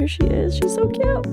Here she is. She's so cute.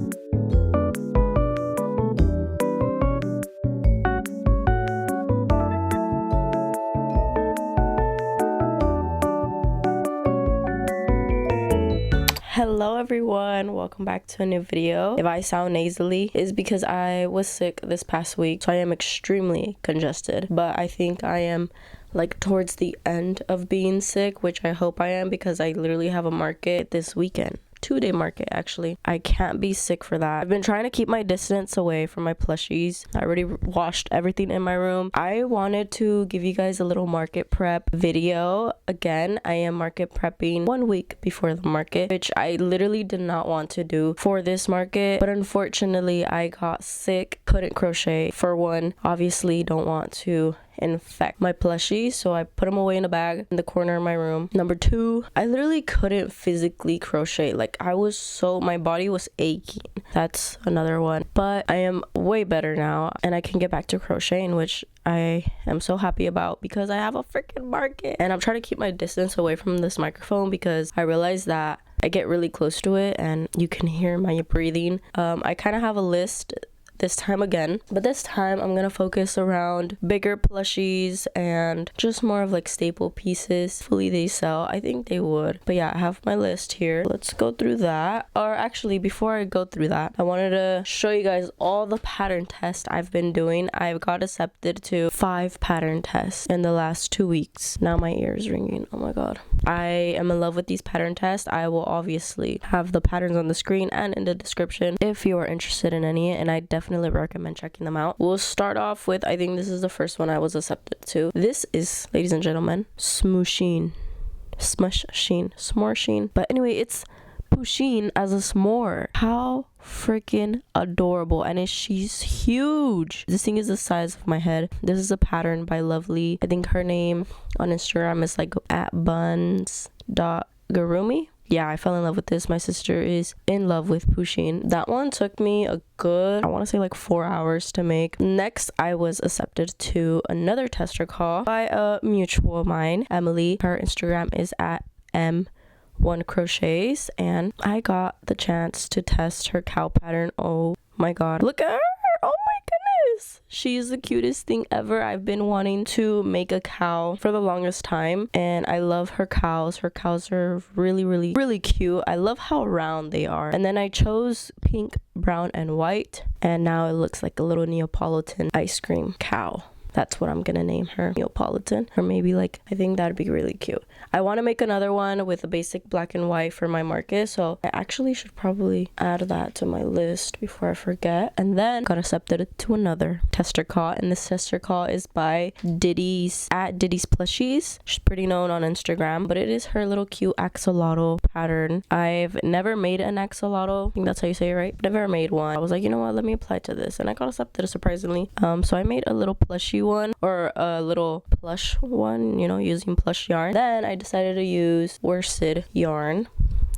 Hello everyone, welcome back to a new video. If I sound nasally, it's because I was sick this past week, so I am extremely congested, but I think I am like towards the end of being sick, which I hope I am because I literally have a market this weekend. 2-day market actually. I can't be sick for that. I've been trying to keep my distance away from my plushies. I already washed everything in my room. I wanted to give you guys a little market prep video. Again, I am market prepping 1 week before the market, which I literally did not want to do for this market, but unfortunately I got sick, couldn't crochet. For one, obviously don't want to infect my plushies, so I put them away in a bag in the corner of my room. Number 2, I literally couldn't physically crochet. Like my body was aching. That's another one, but I am way better now and I can get back to crocheting, which I am so happy about because I have a freaking market. And I'm trying to keep my distance away from this microphone because I realize that I get really close to it and you can hear my breathing. I kind of have a list this time again, but this time I'm gonna focus around bigger plushies and just more of like staple pieces. Hopefully they sell. I think they would, but yeah, I have my list here. Let's go through that. Or actually, before I go through that, I wanted to show you guys all the pattern tests I've been doing. I've got accepted to 5 pattern tests in the last 2 weeks. Now my ear is ringing. Oh my god, I am in love with these pattern tests. I will obviously have the patterns on the screen and in the description if you are interested in any, and I definitely recommend checking them out. We'll start off with, I think this is the first one I was accepted to. This is, ladies and gentlemen, S'more Sheen. But anyway, it's Pusheen as a s'more. How freaking adorable. And she's huge. This thing is the size of my head. This is a pattern by Lovely. I think her name on Instagram is like @buns.garumi. Yeah, I fell in love with this. My sister is in love with Pusheen. That one took me a good, I want to say like 4 hours to make. Next, I was accepted to another tester call by a mutual of mine, Emily. Her Instagram is @m1crochets, and I got the chance to test her cow pattern. Oh my god, look at her. Oh my goodness, she's the cutest thing ever. I've been wanting to make a cow for the longest time, and I love her cows. Her cows are really cute. I love how round they are. And then I chose pink, brown, and white, and now it looks like a little Neapolitan ice cream cow. That's what I'm gonna name her, Neapolitan, or maybe like, I think that'd be really cute. I want to make another one with a basic black and white for my market, so I actually should probably add that to my list before I forget. And then got accepted to another tester call, and this tester call is by Diddy's Plushies. She's pretty known on Instagram, but it is her little cute axolotl pattern. I've never made an axolotl. I think that's how you say it, right? Never made one. I was like, you know what, let me apply to this, and I got accepted surprisingly. So I made a little plushie one, or a little plush one, you know, using plush yarn. Then I decided to use worsted yarn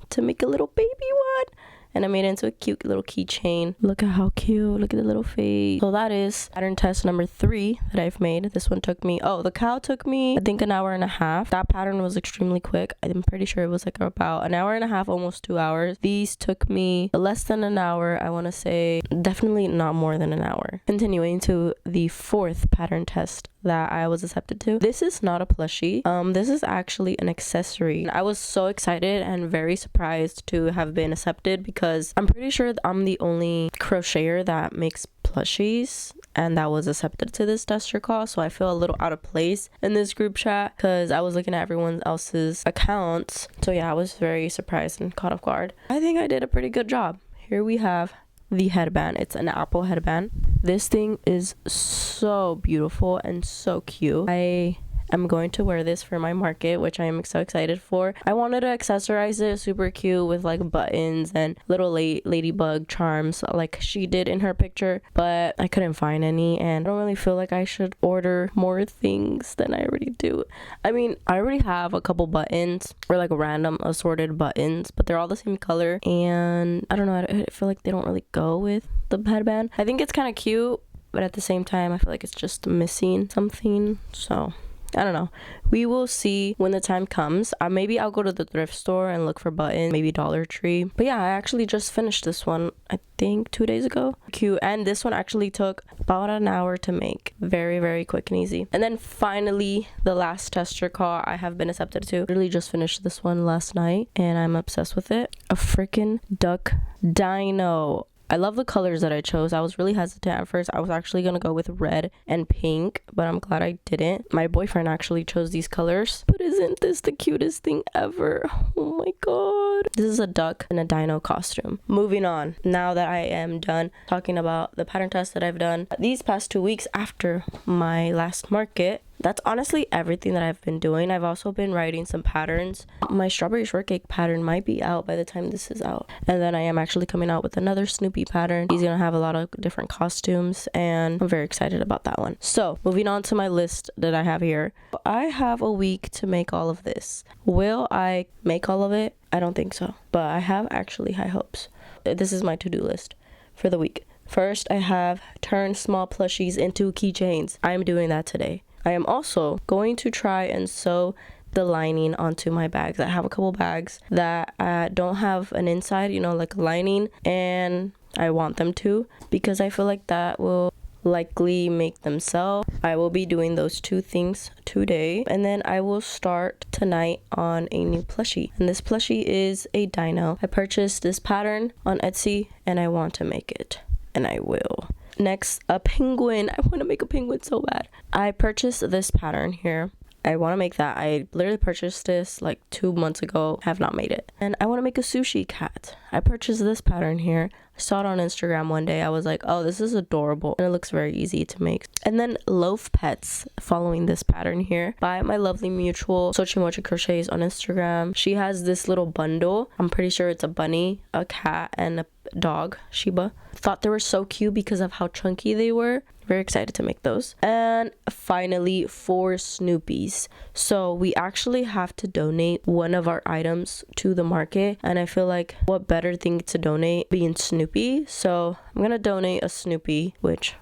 to make a little baby one, and I made it into a cute little keychain. Look at how cute. Look at the little face. So that is pattern test number 3 that I've made. This one took me, the cow took me I think an hour and a half. That pattern was extremely quick. I'm pretty sure it was like about an hour and a half, almost 2 hours. These took me less than an hour. I want to say definitely not more than an hour. Continuing to the 4th pattern test that I was accepted to. This is not a plushie. This is actually an accessory. I was so excited and very surprised to have been accepted because I'm pretty sure I'm the only crocheter that makes plushies and that was accepted to this tester call, so I feel a little out of place in this group chat because I was looking at everyone else's accounts. So yeah, I was very surprised and caught off guard. I think I did a pretty good job. Here we have the headband. It's an apple headband. This thing is so beautiful and so cute. I I'm going to wear this for my market, which I am so excited for. I wanted to accessorize it super cute with like buttons and little ladybug charms like she did in her picture, but I couldn't find any, and I don't really feel like I should order more things than I already do. I mean, I already have a couple buttons or like random assorted buttons, but they're all the same color, and I don't know, I feel like they don't really go with the headband. I think it's kind of cute, but at the same time I feel like it's just missing something, so I don't know. We will see when the time comes. Maybe I'll go to the thrift store and look for buttons, maybe Dollar Tree. But yeah, I actually just finished this one, I think 2 days ago. Cute. And this one actually took about an hour to make. Very, very quick and easy. And then finally, the last tester call I have been accepted to. Really just finished this one last night and I'm obsessed with it. A freaking duck dino. I love the colors that I chose. I was really hesitant at first. I was actually going to go with red and pink, but I'm glad I didn't. My boyfriend actually chose these colors. But isn't this the cutest thing ever? Oh my god. This is a duck in a dino costume. Moving on. Now that I am done talking about the pattern test that I've done these past 2 weeks after my last market, that's honestly everything that I've been doing. I've also been writing some patterns. My strawberry shortcake pattern might be out by the time this is out. And then I am actually coming out with another Snoopy pattern. He's gonna have a lot of different costumes and I'm very excited about that one. So moving on to my list that I have here. I have a week to make all of this. Will I make all of it? I don't think so. But I have actually high hopes. This is my to-do list for the week. First, I have turn small plushies into keychains. I am doing that today. I am also going to try and sew the lining onto my bags. I have a couple bags that don't have an inside, you know, like a lining, and I want them to because I feel like that will likely make them sell. I will be doing those two things today, and then I will start tonight on a new plushie, and this plushie is a dino. I purchased this pattern on Etsy and I want to make it, and I will. Next, a penguin. I want to make a penguin so bad. I purchased this pattern here. I want to make that. I literally purchased this like 2 months ago. Have not made it. And I want to make a sushi cat. I purchased this pattern here. I saw it on Instagram one day. I was like, oh, this is adorable. And it looks very easy to make. And then loaf pets following this pattern here by my lovely mutual Xochimocha Crochets on Instagram. She has this little bundle. I'm pretty sure it's a bunny, a cat, and a dog, Shiba. Thought they were so cute because of how chunky they were. Very excited to make those. And finally, 4 Snoopies. So we actually have to donate one of our items to the market, and I feel like what better thing to donate being Snoopy. So I'm gonna donate a Snoopy, which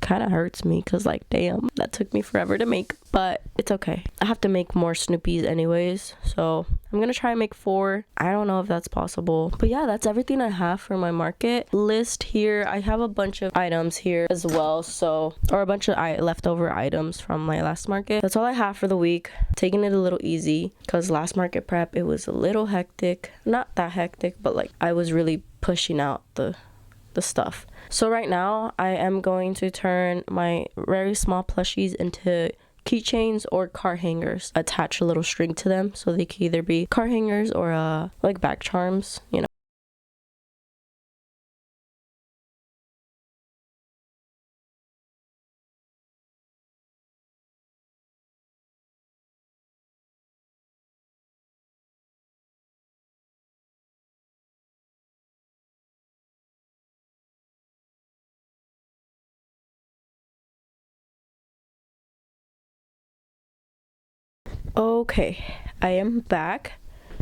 kind of hurts me because like damn, that took me forever to make, but it's okay. I have to make more Snoopies anyways, so I'm gonna try and make 4. I don't know if that's possible, but yeah, that's everything I have for my market list here. I have a bunch of items here as well, so or a bunch of leftover items from my last market. That's all I have for the week. Taking it a little easy because last market prep it was a little hectic. Not that hectic, but like I was really pushing out the stuff. So right now I am going to turn my very small plushies into keychains or car hangers. Attach a little string to them so they can either be car hangers or like back charms, you know. Okay, I am back.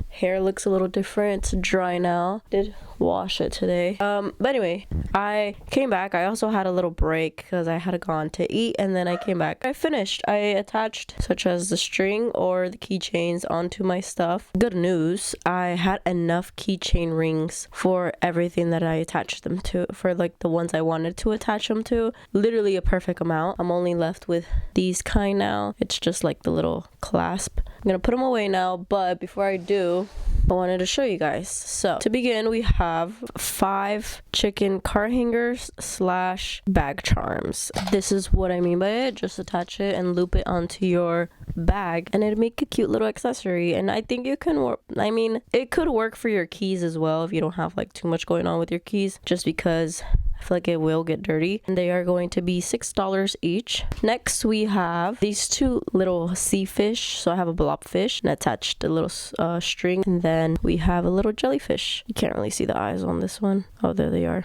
Hair looks a little different. It's dry now. Did wash it today. But anyway, I came back. I also had a little break because I had gone to eat, and then I came back. I finished. I attached such as the string or the keychains onto my stuff. Good news, I had enough keychain rings for everything that I attached them to, for like the ones I wanted to attach them to. Literally a perfect amount. I'm only left with these kind now. It's just like the little clasp. I'm gonna put them away now, but before I do, I wanted to show you guys. So to begin, we have 5 chicken car hangers / bag charms. This is what I mean by it. Just attach it and loop it onto your bag and it'll make a cute little accessory. And I think you can work, I mean, it could work for your keys as well if you don't have like too much going on with your keys, just because I feel like it will get dirty. And they are going to be $6 each. Next, we have these 2 little sea fish. So I have a blobfish and attached a little string. And then we have a little jellyfish. You can't really see the eyes on this one. Oh, there they are.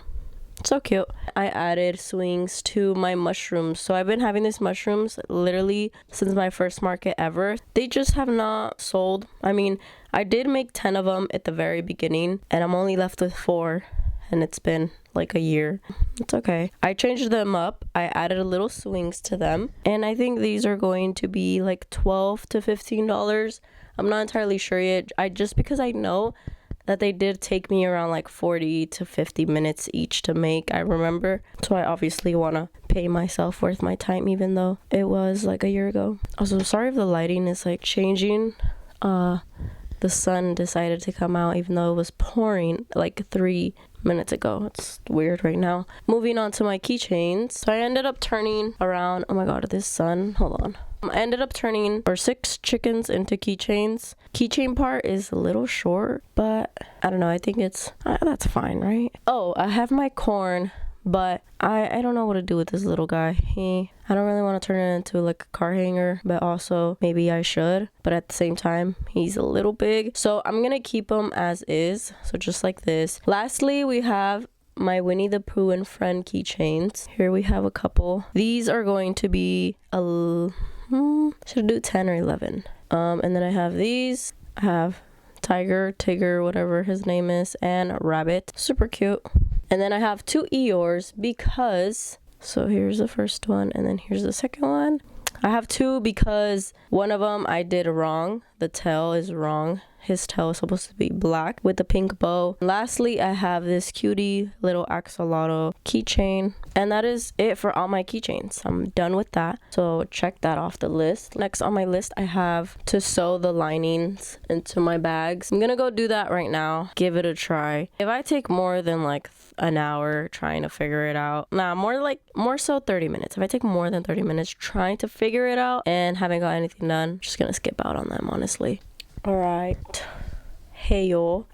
So cute. I added swings to my mushrooms. So I've been having these mushrooms literally since my first market ever. They just have not sold. I mean, I did make 10 of them at the very beginning and I'm only left with 4. and it's been like a year. It's okay. I changed them up. I added a little swings to them, and I think these are going to be like $12 to $15. I'm not entirely sure yet. Just because I know that they did take me around like 40 to 50 minutes each to make, I remember. So I obviously want to pay myself worth my time, even though it was like a year ago. Also, sorry if the lighting is like changing. The sun decided to come out even though it was pouring like 3 minutes ago. It's weird right now. Moving on to my keychains. So I ended up turning around, oh my god, this sun, hold on. I ended up turning 6 chickens into keychains. Keychain part is a little short, but I don't know, I think it's that's fine, right? Oh, I have my corn, but I don't know what to do with this little guy. I don't really want to turn it into like a car hanger, but also maybe I should, but at the same time he's a little big, so I'm gonna keep him as is, so just like this. Lastly, we have my Winnie the Pooh and Friend keychains. Here we have a couple. These are going to be should I do 10 or 11? And then I have these. I have Tiger, Tigger, whatever his name is, and Rabbit. Super cute. And then I have 2 Eeyores because, so here's the first one and then here's the second one. I have 2 because one of them I did wrong. The tail is wrong. His tail is supposed to be black with a pink bow. Lastly, I have this cutie little axolotl keychain. And that is it for all my keychains. I'm done with that. So check that off the list. Next on my list, I have to sew the linings into my bags. I'm gonna go do that right now. Give it a try. If I take more than like an hour trying to figure it out, more so 30 minutes. If I take more than 30 minutes trying to figure it out and haven't got anything done, I'm just gonna skip out on them, honestly. All right, hey y'all,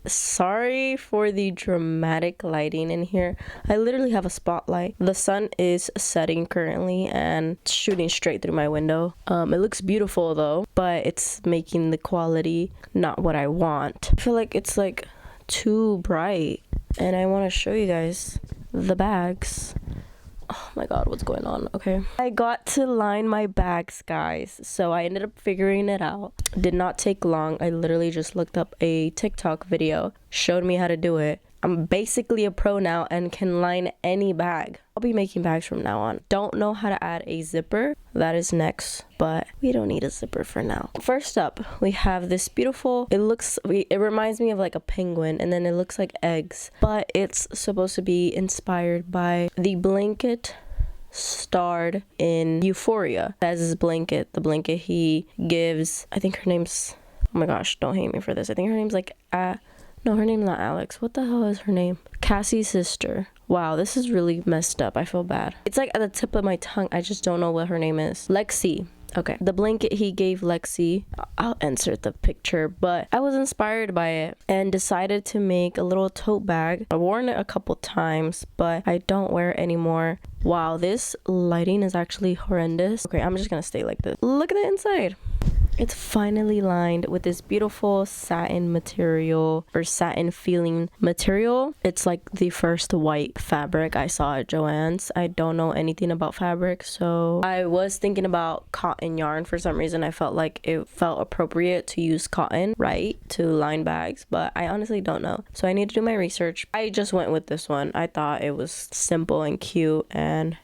sorry for the dramatic lighting in here. I literally have a spotlight. The sun is setting currently and shooting straight through my window. It looks beautiful though, but it's making the quality not what I want. I feel like it's like too bright, and I want to show you guys the bags. Oh my god, what's going on? Okay, I got to line my bags, guys, so I ended up figuring it out. Did not take long. I literally just looked up a TikTok video, showed me how to do it. I'm basically a pro now and can line any bag. I'll be making bags from now on. Don't know how to add a zipper. That is next, but we don't need a zipper for now. First up, we have this beautiful, it reminds me of like a penguin, and then it looks like eggs, but it's supposed to be inspired by the blanket starred in Euphoria. As his blanket, the blanket he gives, I think her name's, oh my gosh, don't hate me for this. I think her name's like, no, her name's not Alex. What the hell is her name? Cassie's sister. Wow, this is really messed up. I feel bad. It's like at the tip of my tongue. I just don't know what her name is. Lexi. Okay. The blanket he gave Lexi. I'll insert the picture, but I was inspired by it and decided to make a little tote bag. I've worn it a couple times, but I don't wear it anymore. Wow, this lighting is actually horrendous. Okay, I'm just gonna stay like this. Look at the inside. It's finally lined with this beautiful satin material, or satin feeling material. It's like the first white fabric I saw at Joann's. I don't know anything about fabric, so I was thinking about cotton yarn. For some reason, I felt like it felt appropriate to use cotton, right, to line bags, but I honestly don't know. So I need to do my research. I just went with this one. I thought it was simple and cute, and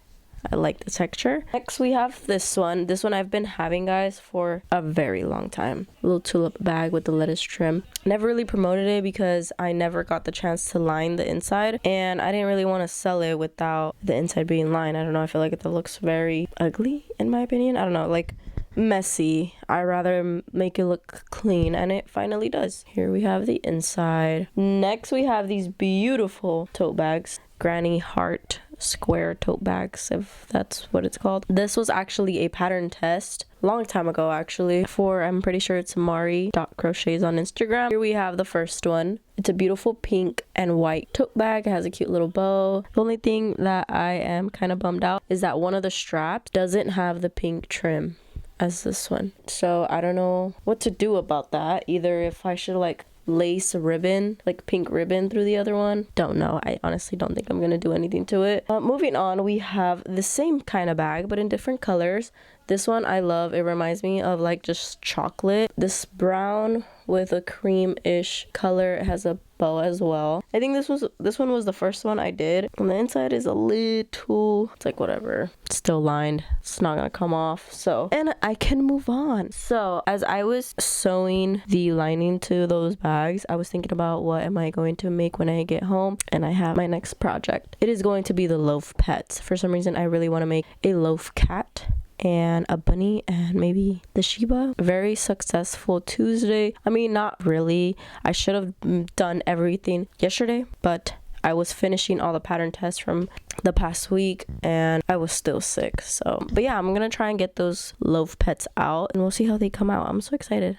I like the texture. Next we have this one. This one I've been having, guys, for a very long time. A little tulip bag with the lettuce trim. Never really promoted it because I never got the chance to line the inside, and I didn't really want to sell it without the inside being lined. I don't know, I feel like it looks very ugly in my opinion. I don't know, like messy. I rather make it look clean, and it finally does. Here we have the inside. Next we have these beautiful tote bags. Granny heart square tote bags, if that's what it's called. This was actually a pattern test long time ago, actually, for, I'm pretty sure it's Mari.crochets on Instagram. Here we have the first one. It's a beautiful pink and white tote bag. It has a cute little bow. The only thing that I am kind of bummed out is that one of the straps doesn't have the pink trim as this one, so I don't know what to do about that. Either if I should like lace ribbon, like pink ribbon through the other one, don't know. I honestly don't think I'm gonna do anything to it. Moving on, we have the same kind of bag but in different colors. This one I love. It reminds me of like just chocolate. This brown with a cream-ish color. It has a bow as well. I think this one was the first one I did. And the inside is a little, it's like whatever. It's still lined. It's not gonna come off. So, and I can move on. So as I was sewing the lining to those bags, I was thinking about what am I going to make when I get home, and I have my next project. It is going to be the loaf pets. For some reason, I really want to make a loaf cat and a bunny and maybe the Shiba. Very successful Tuesday. I mean, not really. I should have done everything yesterday, but I was finishing all the pattern tests from the past week and I was still sick. So, but yeah, I'm gonna try and get those loaf pets out and we'll see how they come out. I'm so excited.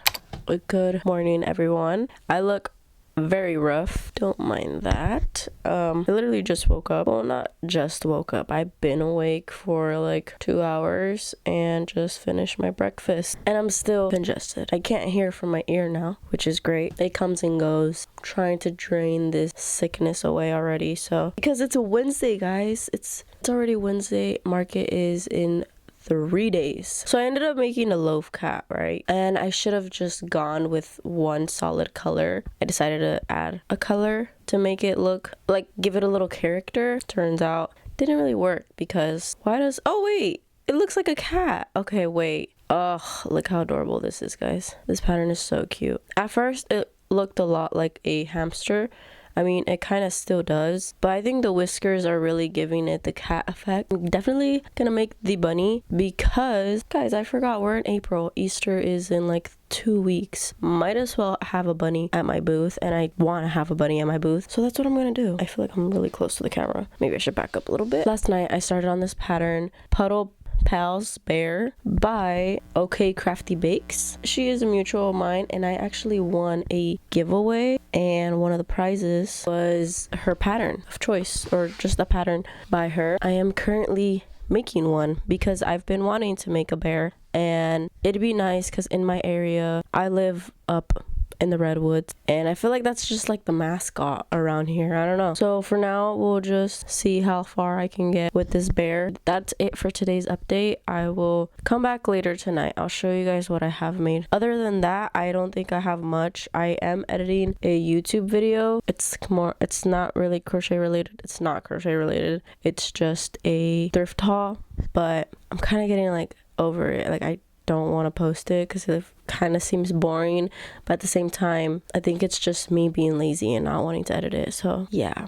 Good morning, everyone. I look very rough, don't mind that. I literally just woke up. Well, not just woke up, I've been awake for like 2 hours and just finished my breakfast and I'm still congested. I can't hear from my ear now, which is great. It comes and goes. I'm trying to drain this sickness away already. So because it's a Wednesday, guys, it's already Wednesday. Market is in 3 days. So I ended up making a loaf cat, right? And I should have just gone with one solid color. I decided to add a color to make it look like, give it a little character. Turns out didn't really work because oh wait, it looks like a cat. Okay, wait. Oh, look how adorable this is, guys. This pattern is so cute. At first it looked a lot like a hamster. I mean, it kind of still does, but I think the whiskers are really giving it the cat effect. I'm definitely gonna make the bunny because, guys, I forgot we're in April. Easter is in like 2 weeks. Might as well have a bunny at my booth, and I want to have a bunny at my booth, so that's what I'm gonna do. I feel like I'm really close to the camera. Maybe I should back up a little bit. Last night I started on this pattern, Puddle Pals Bear by OK Crafty Bakes. She is a mutual of mine and I actually won a giveaway, and one of the prizes was her pattern of choice, or just a pattern by her. I am currently making one because I've been wanting to make a bear, and it'd be nice because in my area I live up in the redwoods and I feel like that's just like the mascot around here. I don't know. So for now we'll just see how far I can get with this bear. That's it for today's update. I will come back later tonight. I'll show you guys what I have made. Other than that, I don't think I have much. I am editing a YouTube video. It's not really crochet related. It's not crochet related. It's just a thrift haul, but I'm kind of getting like over it. Like I don't want to post it because it kind of seems boring, but at the same time I think it's just me being lazy and not wanting to edit it. So yeah,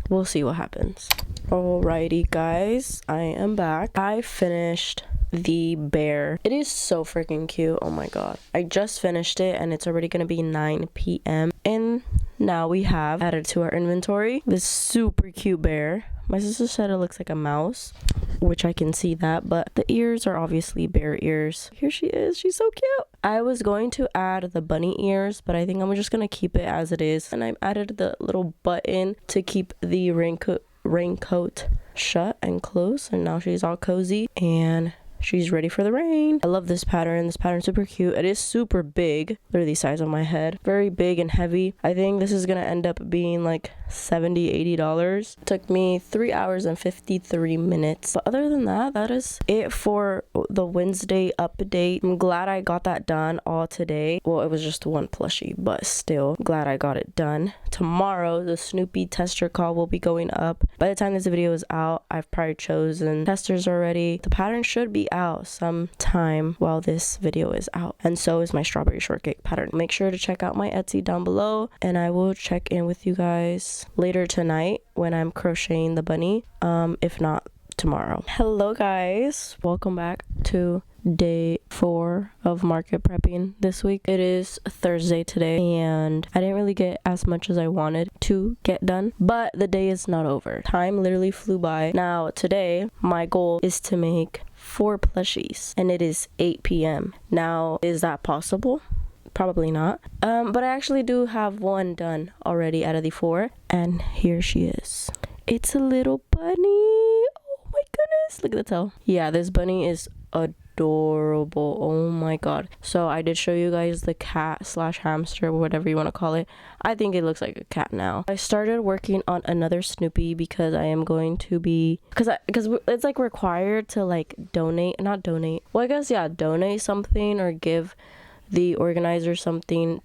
we'll see what happens. Alrighty guys, I am back. I finished the bear. It is so freaking cute. Oh my god, I just finished it and it's already gonna be 9 p.m. and now we have added to our inventory this super cute bear. My sister said it looks like a mouse, which I can see that, but the ears are obviously bear ears. Here she is. She's so cute. I was going to add the bunny ears, but I think I'm just going to keep it as it is. And I added the little button to keep the raincoat shut and closed. And now she's all cozy and she's ready for the rain. I love this pattern. This pattern's super cute. It is super big. Literally the size of my head. Very big and heavy. I think this is gonna end up being like $70-$80. It took me 3 hours and 53 minutes. But other than that, that is it for the Wednesday update. I'm glad I got that done all today. Well, it was just one plushie, but still glad I got it done. Tomorrow, the Snoopy tester call will be going up. By the time this video is out, I've probably chosen testers already. The pattern should be out sometime while this video is out, and so is my strawberry shortcake pattern. Make sure to check out my Etsy down below, and I will check in with you guys later tonight when I'm crocheting the bunny, if not tomorrow. Hello guys, welcome back to day 4 of market prepping this week. It is Thursday today and I didn't really get as much as I wanted to get done, but the day is not over. Time literally flew by. Now today my goal is to make 4 plushies and it is 8 p.m. Now, is that possible? Probably not. But I actually do have one done already out of the 4, and here she is. It's a little bunny. Oh my goodness, look at the tail. Yeah, this bunny is adorable. Oh my god. So I did show you guys the cat slash hamster, whatever you want to call it. I think it looks like a cat now. I started working on another Snoopy because I am going to be, because it's like required to like donate, not donate, well I guess yeah, donate something or give the organizer something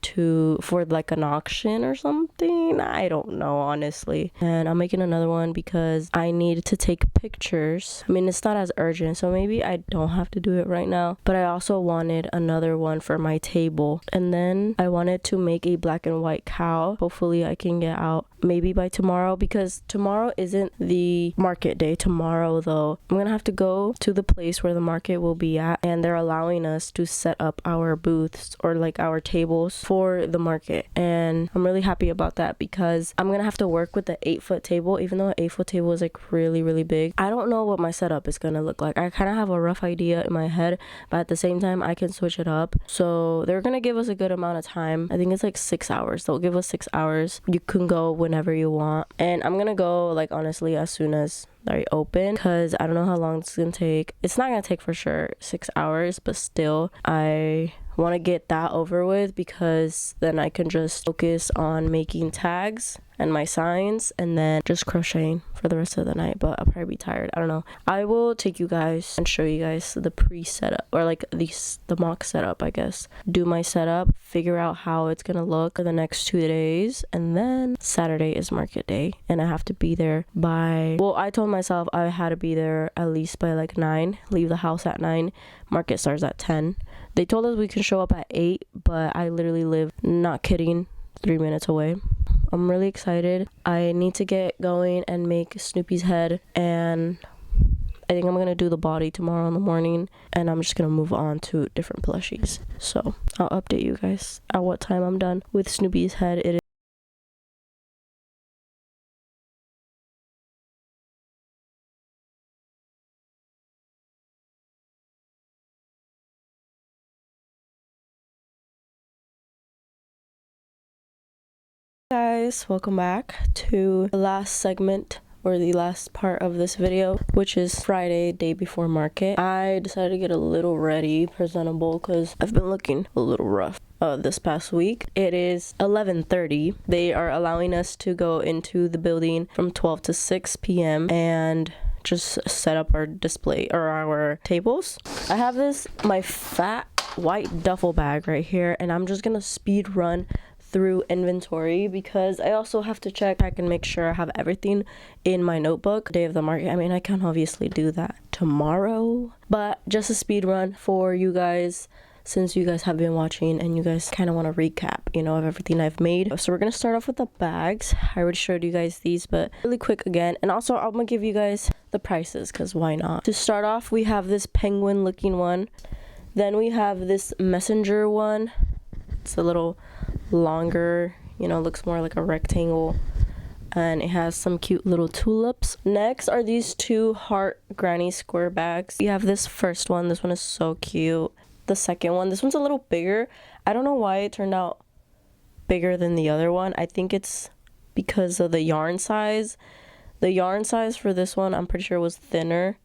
for like an auction or something. I don't know, honestly. And I'm making another one because I need to take pictures. I mean, it's not as urgent, so maybe I don't have to do it right now. But I also wanted another one for my table. And then I wanted to make a black and white cow. Hopefully I can get out maybe by tomorrow, because tomorrow isn't the market day. Tomorrow though, I'm gonna have to go to the place where the market will be at, and they're allowing us to set up our booths or like our tables for the market. And I'm really happy about that because I'm gonna have to work with the 8-foot table, even though an 8-foot table is like really big. I don't know what my setup is gonna look like. I kind of have a rough idea in my head, but at the same time I can switch it up. So they're gonna give us a good amount of time. I think it's like 6 hours. They'll give us 6 hours. You can go whenever you want, and I'm gonna go like honestly as soon as they open, because I don't know how long it's gonna take. It's not gonna take for sure 6 hours, but still I want to get that over with, because then I can just focus on making tags and my signs and then just crocheting for the rest of the night. But I'll probably be tired. I don't know. I will take you guys and show you guys the pre-setup, or like the mock setup, I guess. Do my setup, figure out how it's gonna look for the next 2 days, and then Saturday is market day and I have to be there by, well, I told myself I had to be there at least by like 9, leave the house at 9. Market starts at 10. They told us we can show up at 8, but I literally live, not kidding, 3 minutes away. I'm really excited. I need to get going and make Snoopy's head, and I think I'm gonna do the body tomorrow in the morning, and I'm just gonna move on to different plushies. So I'll update you guys at what time I'm done with Snoopy's head. It is guys, welcome back to the last segment, or the last part of this video, which is Friday, day before market. I decided to get a little ready, presentable, because I've been looking a little rough this past week. It is 11:30. They are allowing us to go into the building from 12 to 6 p.m. and just set up our display or our tables. I have my fat white duffel bag right here, and I'm just gonna speed run through inventory, because I also have to check I can make sure I have everything in my notebook day of the market. I mean, I can obviously do that tomorrow, but just a speed run for you guys, since you guys have been watching and you guys kind of want to recap, you know, of everything I've made. So we're gonna start off with the bags. I already showed you guys these, but really quick again, and also I'm gonna give you guys the prices, because why not. To start off, we have this penguin looking one, then we have this messenger one. It's a little longer, you know, looks more like a rectangle, and it has some cute little tulips. Next are these 2 heart granny square bags. We have this first one. This one is so cute. The second one, this one's a little bigger. I don't know why it turned out bigger than the other one. I think it's because of the yarn size. The yarn size for this one, I'm pretty sure, was thinner,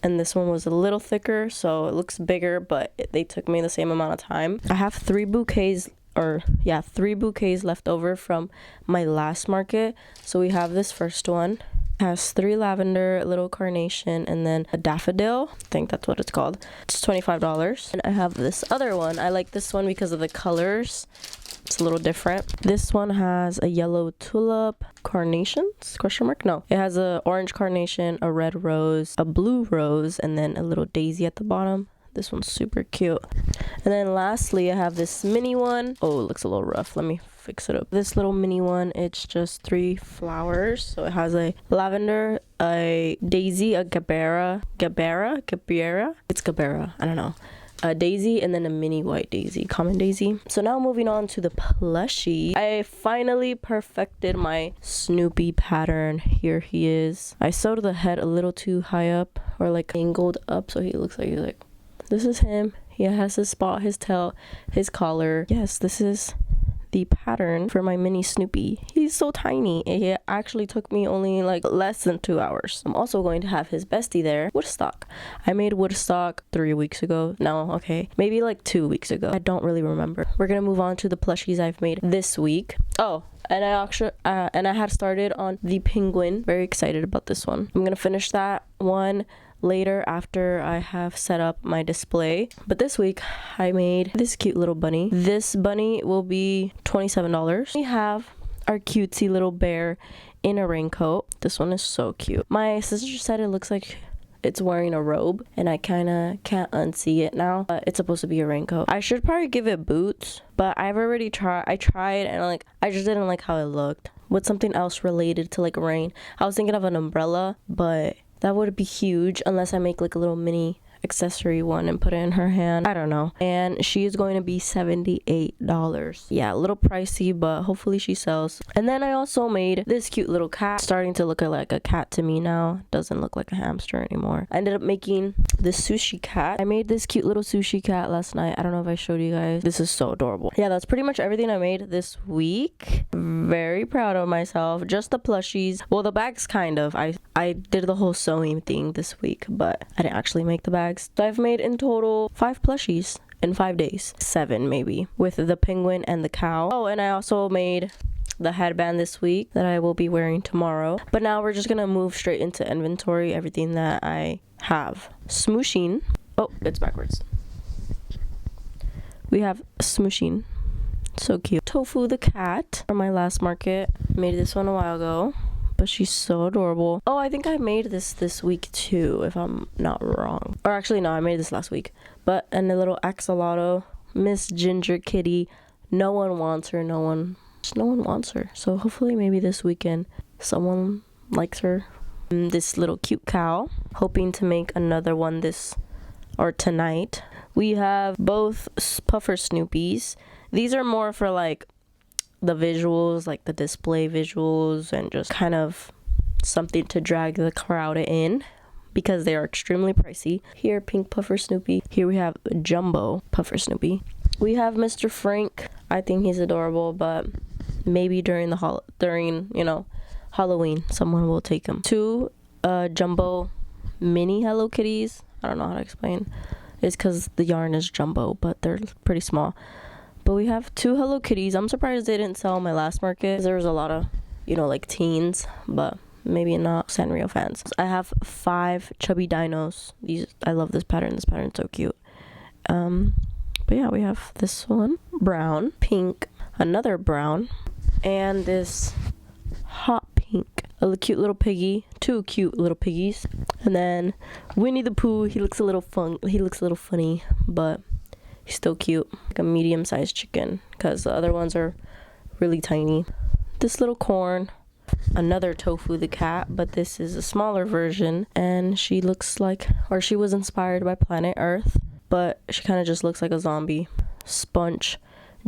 and this one was a little thicker, so it looks bigger, but they took me the same amount of time. I have 3 bouquets left over from my last market. So we have this first one. It has 3 lavender, a little carnation, and then a daffodil. I think that's what it's called. It's $25. And I have this other one. I like this one because of the colors. It's a little different. This one has a yellow tulip, carnations, question mark? No. It has a orange carnation, a red rose, a blue rose, and then a little daisy at the bottom. This one's super cute. And then lastly, I have this mini one. Oh, it looks a little rough. Let me fix it up. This little mini one, it's just 3 flowers. So it has a lavender, a daisy, a Gabbera. It's Gabbera. I don't know. A daisy, and then a mini white daisy, common daisy. So now moving on to the plushie. I finally perfected my Snoopy pattern. Here he is. I sewed the head a little too high up, or like angled up, so he looks like he's like, this is him. He has his spot, his tail, his collar. Yes, this is the pattern for my mini Snoopy. He's so tiny. It actually took me only like less than 2 hours. I'm also going to have his bestie there, Woodstock. I made Woodstock 3 weeks ago. No, okay, maybe like 2 weeks ago. I don't really remember. We're gonna move on to the plushies I've made this week. Oh, and I had started on the penguin. Very excited about this one. I'm gonna finish that one later after I have set up my display. But this week I made this cute little bunny. This bunny will be $27. We have our cutesy little bear in a raincoat. This one is so cute. My sister said it looks like it's wearing a robe, and I kind of can't unsee it now, but it's supposed to be a raincoat. I should probably give it boots, but I've already tried. I tried, and like I just didn't like how it looked with something else related to like rain. I was thinking of an umbrella, but that would be huge unless I make like a little mini accessory one and put it in her hand. I don't know. And she is going to be $78. Yeah, a little pricey, but hopefully she sells. And then I also made this cute little cat. Starting to look like a cat to me now. Doesn't look like a hamster anymore. I ended up making this sushi cat. I made this cute little sushi cat last night. I don't know if I showed you guys. This is so adorable. Yeah, that's pretty much everything I made this week. Very proud of myself. Just the plushies. Well, the bags kind of. I did the whole sewing thing this week, but I didn't actually make the bags. So I've made in total 5 plushies in 5 days. 7 maybe, with the penguin and the cow. Oh, and I also made the headband this week that I will be wearing tomorrow. But now we're just gonna move straight into inventory, everything that I have. Smooshing. Oh, it's backwards. We have Smooshing. So cute. Tofu the cat from my last market. Made this one a while ago, but she's so adorable. Oh, I think I made this week too, if I'm not wrong. Or actually, no, I made this last week. But, and a little axolotl, Miss Ginger Kitty. No one wants her. No one wants her. So hopefully maybe this weekend someone likes her. And this little cute cow. Hoping to make another one tonight. We have both puffer Snoopies. These are more for like the visuals, like the display visuals, and just kind of something to drag the crowd in because they are extremely pricey. Here, pink puffer Snoopy. Here we have jumbo puffer Snoopy. We have Mr. Frank. I think he's adorable, but maybe during Halloween, someone will take him. 2 jumbo mini Hello Kitties. I don't know how to explain. It's because the yarn is jumbo, but they're pretty small. But we have 2 Hello Kitties. I'm surprised they didn't sell my last market. There was a lot of, like teens, but maybe not Sanrio fans. I have 5 chubby dinos. I love this pattern. This pattern's so cute. But yeah, we have this one, brown, pink, another brown, and this hot pink. A cute little piggy, 2 cute little piggies, and then Winnie the Pooh. He looks a little funny, but he's still cute. Like a medium-sized chicken, because the other ones are really tiny. This little corn, another Tofu the cat, but this is a smaller version, and she looks like, or she was inspired by Planet Earth, but she kind of just looks like a zombie. Sponge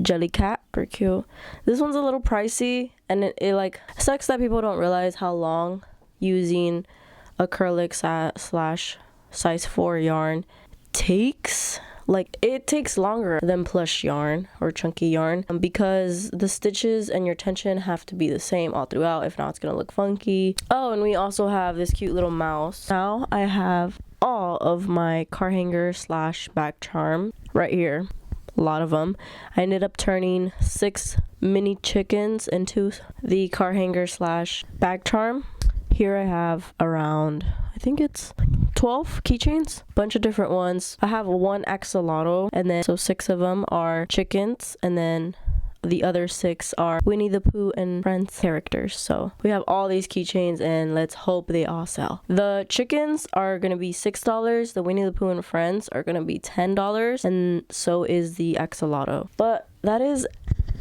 jelly cat, pretty cute. This one's a little pricey, and it like sucks that people don't realize how long using acrylic slash size 4 yarn takes. Like, it takes longer than plush yarn or chunky yarn because the stitches and your tension have to be the same all throughout. If not, it's gonna look funky. Oh, and we also have this cute little mouse. Now I have all of my car hanger slash back charm right here. A lot of them. I ended up turning 6 mini chickens into the car hanger slash bag charm. Here I have around, I think it's 12 keychains, bunch of different ones. I have 1 axolotl, and then so 6 of them are chickens, and then the other 6 are Winnie the Pooh and Friends characters. So we have all these keychains, and let's hope they all sell. The chickens are gonna be $6. The Winnie the Pooh and Friends are gonna be $10, and so is the axolotl. But that is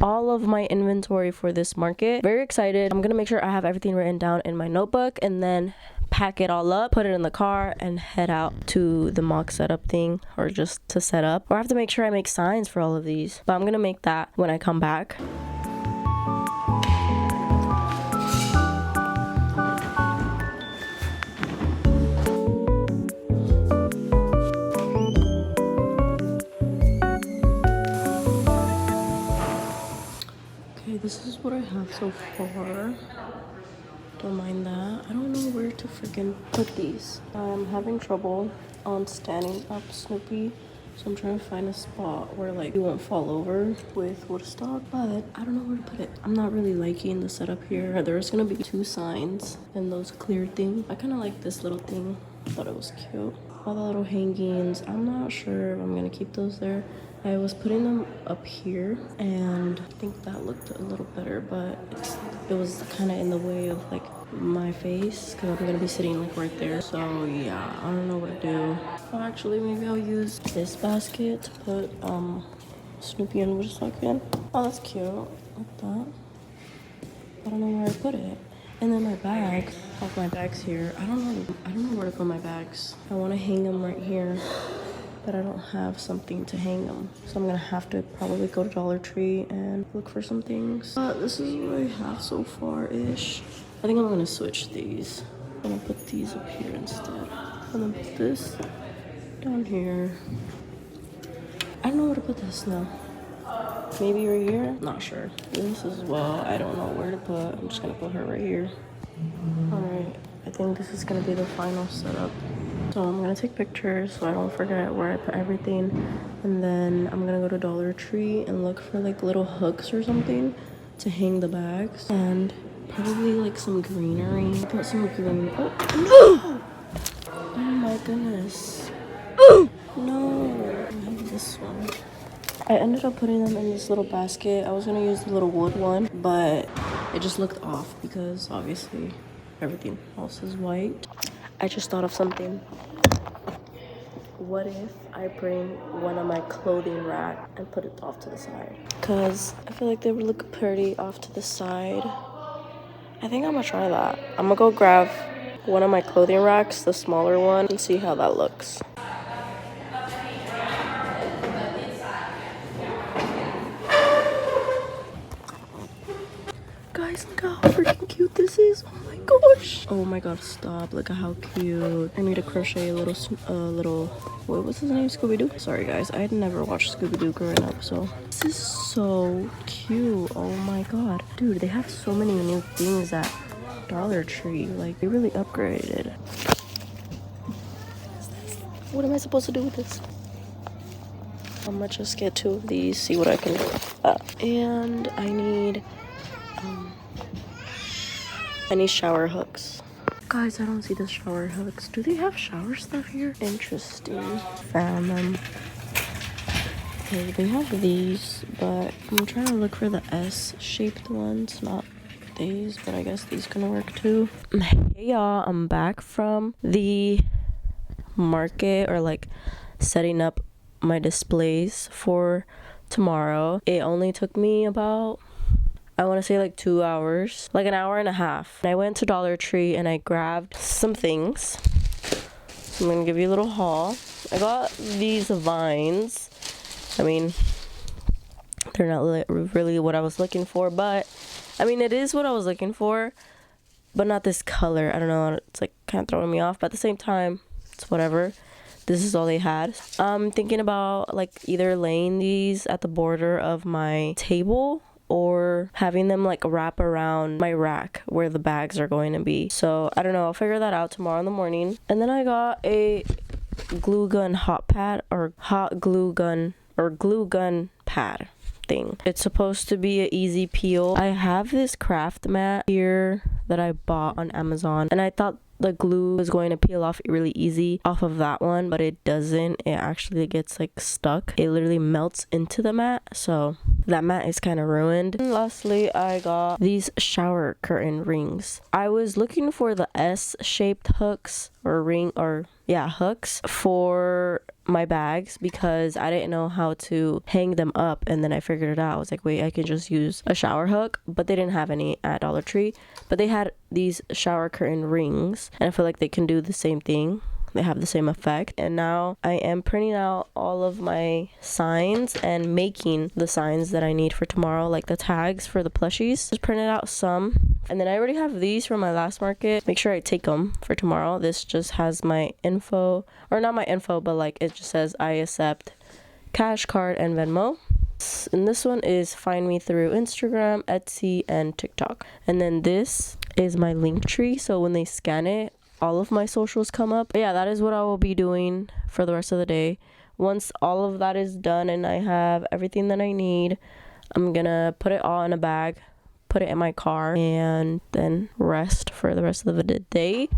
all of my inventory for this market. Very excited. I'm gonna make sure I have everything written down in my notebook, and then pack it all up, put it in the car, and head out to the mock setup thing, or just to set up. Or I have to make sure I make signs for all of these, but I'm gonna make that when I come back. Okay, this is what I have so far. Don't mind that. I don't know where to freaking put these. I'm having trouble on standing up Snoopy, so I'm trying to find a spot where like you won't fall over with Woodstock, but I don't know where to put it. I'm not really liking the setup here. There's gonna be 2 signs and those clear things. I kind of like this little thing I thought it was cute. All the little hangings. I'm not sure if I'm gonna keep those there. I was putting them up here and I think that looked a little better, but it was kind of in the way of like my face because I'm gonna be sitting like right there. So yeah, I don't know what to do. Well, actually, maybe I'll use this basket to put Snoopy and Woodstock in. Oh, that's cute. Like that. I don't know where I put it. And then my bag, all my bags here. I don't know where to put my bags. I want to hang them right here, but I don't have something to hang them. So I'm gonna have to probably go to Dollar Tree and look for some things. This is what I have so far-ish. I think I'm gonna switch these. I'm gonna put these up here instead. And then put this down here. I don't know where to put this now. Maybe right here? Not sure. This as well, I don't know where to put. I'm just gonna put her right here. Alright, I think this is gonna be the final setup. So I'm gonna take pictures so I don't forget where I put everything. And then I'm gonna go to Dollar Tree and look for like little hooks or something to hang the bags. And probably like some greenery. Put some green. Oh, no! Oh my goodness. No. I have this one. I ended up putting them in this little basket. I was gonna use the little wood one, but it just looked off because obviously everything else is white. I just thought of something. What if I bring one of my clothing rack and put it off to the side? Because I feel like they would look pretty off to the side. I think I'm gonna try that. I'm gonna go grab one of my clothing racks, the smaller one, and see how that looks. Guys, look how freaking cute this is. Oh my gosh. Oh my god, stop. Look at how cute. I need to crochet a little, what was his name? Scooby-Doo? Sorry guys, I had never watched Scooby-Doo growing up, so. This is so cute. Oh my god. Dude, they have so many new things at Dollar Tree. Like, they really upgraded. What am I supposed to do with this? I'm gonna just get 2 of these, see what I can do. And I need shower hooks. Guys, I don't see the shower hooks. Do they have shower stuff here? Interesting. Found them. Okay, they have these, but I'm trying to look for the S-shaped ones, not these, but I guess these gonna work too. Hey y'all, I'm back from the market, or like setting up my displays for tomorrow. It only took me about, I want to say like 2 hours, like an hour and a half. And I went to Dollar Tree and I grabbed some things. So I'm gonna give you a little haul. I got these vines. I mean, they're not really what I was looking for, but I mean, it is what I was looking for, but not this color. I don't know, it's like kind of throwing me off, but at the same time, it's whatever. This is all they had. I'm thinking about like either laying these at the border of my table or having them like wrap around my rack where the bags are going to be. So I don't know, I'll figure that out tomorrow in the morning. And then I got a glue gun hot pad, or hot glue gun, or glue gun pad thing. It's supposed to be an easy peel. I have this craft mat here that I bought on Amazon, and I thought the glue is going to peel off really easy off of that one, but it doesn't. It actually gets like stuck. It literally melts into the mat, so that mat is kind of ruined. And lastly, I got these shower curtain rings. I was looking for the S-shaped hooks or hooks for my bags because I didn't know how to hang them up, and then I figured it out. I was like, wait, I can just use a shower hook, but they didn't have any at Dollar Tree, but they had these shower curtain rings, and I feel like they can do the same thing. They have the same effect. And now I am printing out all of my signs and making the signs that I need for tomorrow, like the tags for the plushies. Just printed out some, and then I already have these from my last market. Make sure I take them for tomorrow. This just has my info, or not my info, but like it just says I accept Cash Card and Venmo. And this one is find me through Instagram, Etsy, and TikTok. And then this is my link tree, so when they scan it, all of my socials come up. But yeah, that is what I will be doing for the rest of the day. Once all of that is done and I have everything that I need, I'm gonna put it all in a bag, put it in my car, and then rest for the rest of the day.